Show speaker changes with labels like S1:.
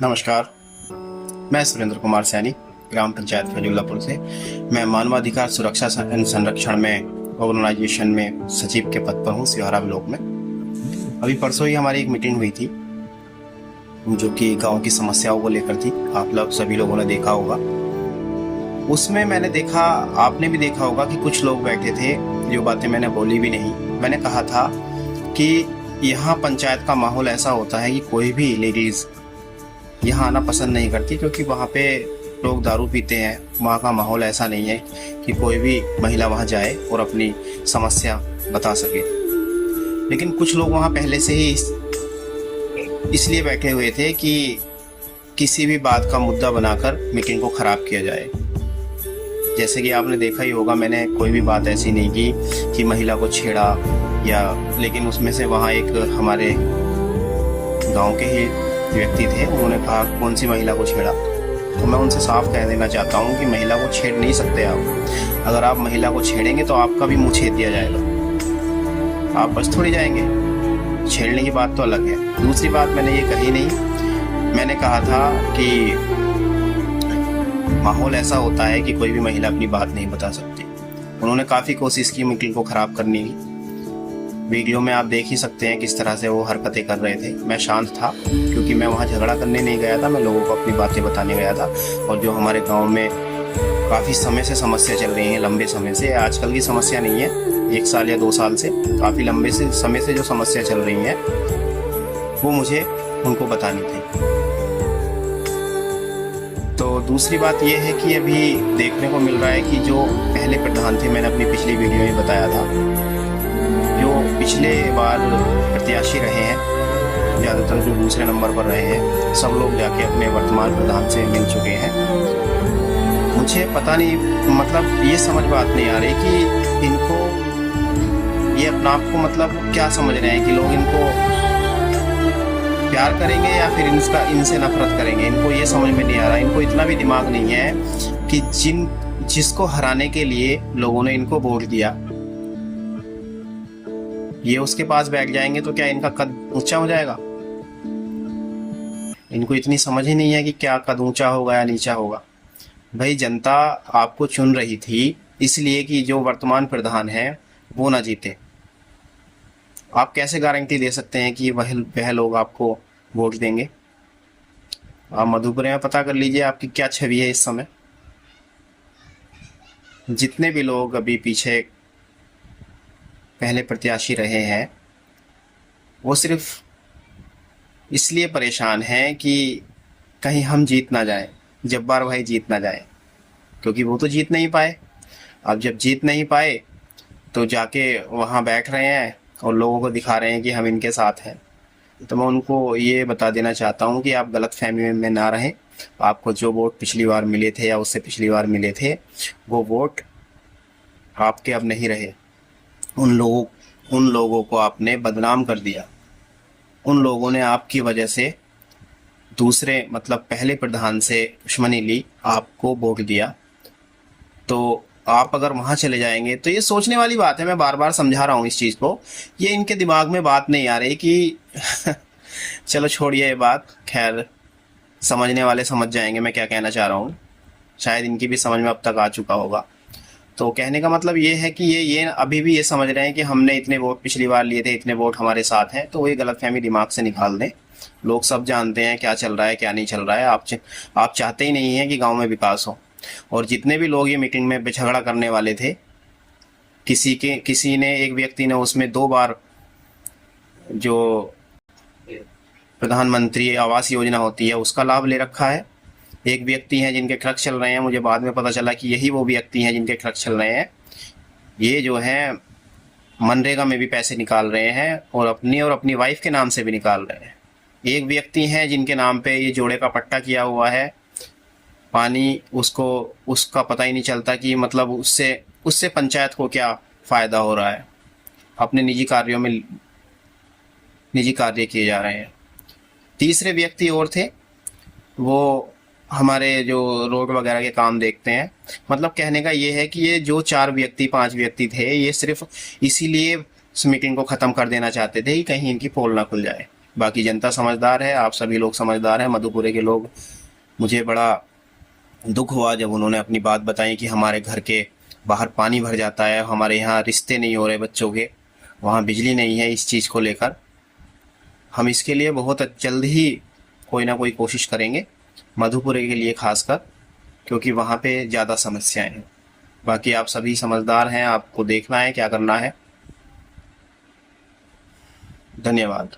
S1: नमस्कार। मैं सुरेंद्र कुमार सैनी, ग्राम पंचायत फैजुल्लापुर से। मैं मानवाधिकार सुरक्षा एवं संरक्षण में ऑर्गेनाइजेशन में सचिव के पद पर हूँ, सिहारा ब्लॉक में। अभी परसों ही हमारी एक मीटिंग हुई थी जो कि गांव की समस्याओं को लेकर थी। आप लोग सभी लोगों ने देखा होगा। उसमें मैंने देखा, आपने भी देखा होगा कि कुछ लोग बैठे थे, जो बातें मैंने बोली भी नहीं। मैंने कहा था कि यहाँ पंचायत का माहौल ऐसा होता है कि कोई भी लेडीज़ यहाँ आना पसंद नहीं करती, क्योंकि वहाँ पे लोग दारू पीते हैं। वहाँ का माहौल ऐसा नहीं है कि कोई भी महिला वहाँ जाए और अपनी समस्या बता सके। लेकिन कुछ लोग वहाँ पहले से ही इसलिए बैठे हुए थे कि किसी भी बात का मुद्दा बनाकर मीटिंग को ख़राब किया जाए। जैसे कि आपने देखा ही होगा, मैंने कोई भी बात ऐसी नहीं की कि महिला को छेड़ा या, लेकिन उसमें से वहाँ एक हमारे गांव के ही व्यक्ति थे, उन्होंने कहा कौन सी महिला को छेड़ा। तो मैं उनसे साफ कह देना चाहता हूँ कि महिला को छेड़ नहीं सकते आप। अगर आप महिला को छेड़ेंगे तो आपका भी मुंह छेद दिया जाएगा, आप बच थोड़ी जाएंगे। छेड़ने की बात तो अलग है। दूसरी बात मैंने ये कही नहीं, मैंने कहा था कि माहौल ऐसा होता है कि कोई भी महिला अपनी बात नहीं बता सकती। उन्होंने काफ़ी कोशिश की मीटिंग को ख़राब करने की। वीडियो में आप देख ही सकते हैं किस तरह से वो हरकतें कर रहे थे। मैं शांत था, क्योंकि मैं वहाँ झगड़ा करने नहीं गया था, मैं लोगों को अपनी बातें बताने गया था। और जो हमारे गांव में काफ़ी समय से समस्या चल रही है, लंबे समय से, आजकल की समस्या नहीं है, 1 साल या 2 साल से, काफ़ी लंबे से समय से जो समस्या चल रही है वो मुझे उनको बतानी थी। तो दूसरी बात ये है कि अभी देखने को मिल रहा है कि जो पहले प्रधान थे, मैंने अपनी पिछली वीडियो में बताया था, जो पिछले बार प्रत्याशी रहे हैं, ज़्यादातर जो दूसरे नंबर पर रहे हैं, सब लोग जाके अपने वर्तमान प्रधान से मिल चुके हैं। मुझे पता नहीं, मतलब ये समझ बात नहीं आ रही कि इनको ये अपना आप को मतलब क्या समझ रहे हैं कि लोग इनको प्यार करेंगे या फिर इनसे नफरत करेंगे। इनको ये समझ में नहीं आ रहा। इनको इतना भी दिमाग नहीं है कि जिसको हराने के लिए लोगों ने इनको वोट दिया, ये उसके पास बैठ जाएंगे तो क्या इनका कद ऊंचा हो जाएगा? इनको इतनी समझ ही नहीं है कि क्या कद ऊंचा होगा या नीचा होगा। भाई, जनता आपको चुन रही थी इसलिए कि जो वर्तमान प्रधान है वो ना जीते। आप कैसे गारंटी दे सकते हैं कि वह लोग आपको वोट देंगे? आप मधुपुर में पता कर लीजिए आपकी क्या छवि है इस समय। जितने भी लोग अभी पीछे पहले प्रत्याशी रहे हैं, वो सिर्फ इसलिए परेशान हैं कि कहीं हम जीत ना जाए, जब्बार भाई जीत ना जाए, क्योंकि वो तो जीत नहीं पाए। अब जब जीत नहीं पाए तो जाके वहाँ बैठ रहे हैं और लोगों को दिखा रहे हैं कि हम इनके साथ हैं। तो मैं उनको ये बता देना चाहता हूँ कि आप गलत फहमी में ना रहें। आपको जो वोट पिछली बार मिले थे या उससे पिछली बार मिले थे, वो वोट आपके अब नहीं रहे। उन लोगों को आपने बदनाम कर दिया। उन लोगों ने आपकी वजह से दूसरे, मतलब पहले प्रधान से दुश्मनी ली, आपको वोट दिया। तो आप अगर वहाँ चले जाएंगे तो ये सोचने वाली बात है। मैं बार बार समझा रहा हूँ इस चीज़ को, ये इनके दिमाग में बात नहीं आ रही कि चलो छोड़िए ये बात, खैर समझने वाले समझ जाएंगे मैं क्या कहना चाह रहा हूँ। शायद इनकी भी समझ में अब तक आ चुका होगा। तो कहने का मतलब ये है कि ये अभी भी ये समझ रहे हैं कि हमने इतने वोट पिछली बार लिए थे, इतने वोट हमारे साथ हैं। तो ये गलतफहमी दिमाग से निकाल दें। लोग सब जानते हैं क्या चल रहा है क्या नहीं चल रहा है। आप चाहते ही नहीं हैं कि गांव में विकास हो। और जितने भी लोग ये मीटिंग में झगड़ा करने वाले थे, किसी ने, एक व्यक्ति ने उसमें 2 बार जो प्रधानमंत्री आवास योजना होती है उसका लाभ ले रखा है। एक व्यक्ति हैं जिनके ट्रक चल रहे हैं, मुझे बाद में पता चला कि यही वो व्यक्ति हैं जिनके ट्रक चल रहे हैं। ये जो है मनरेगा में भी पैसे निकाल रहे हैं और अपनी वाइफ के नाम से भी निकाल रहे हैं। एक व्यक्ति हैं जिनके नाम पे ये जोड़े का पट्टा किया हुआ है। पानी उसका पता ही नहीं चलता कि मतलब उससे पंचायत को क्या फ़ायदा हो रहा है। अपने निजी कार्यों में निजी कार्य किए जा रहे हैं। तीसरे व्यक्ति और थे, वो हमारे जो रोड वगैरह के काम देखते हैं। मतलब कहने का ये है कि ये जो 4 व्यक्ति 5 व्यक्ति थे, ये सिर्फ इसीलिए इस मीटिंग को ख़त्म कर देना चाहते थे कि कहीं इनकी पोल ना खुल जाए। बाकी जनता समझदार है, आप सभी लोग समझदार हैं। मधुपुरे के लोग, मुझे बड़ा दुख हुआ जब उन्होंने अपनी बात बताई कि हमारे घर के बाहर पानी भर जाता है, हमारे यहाँ रिश्ते नहीं हो रहे बच्चों के, वहाँ बिजली नहीं है। इस चीज़ को लेकर हम इसके लिए बहुत जल्द ही कोई ना कोई कोशिश करेंगे, मधुपुरे के लिए खासकर, क्योंकि वहाँ पे ज़्यादा समस्याएं हैं। बाकी आप सभी समझदार हैं, आपको देखना है क्या करना है। धन्यवाद।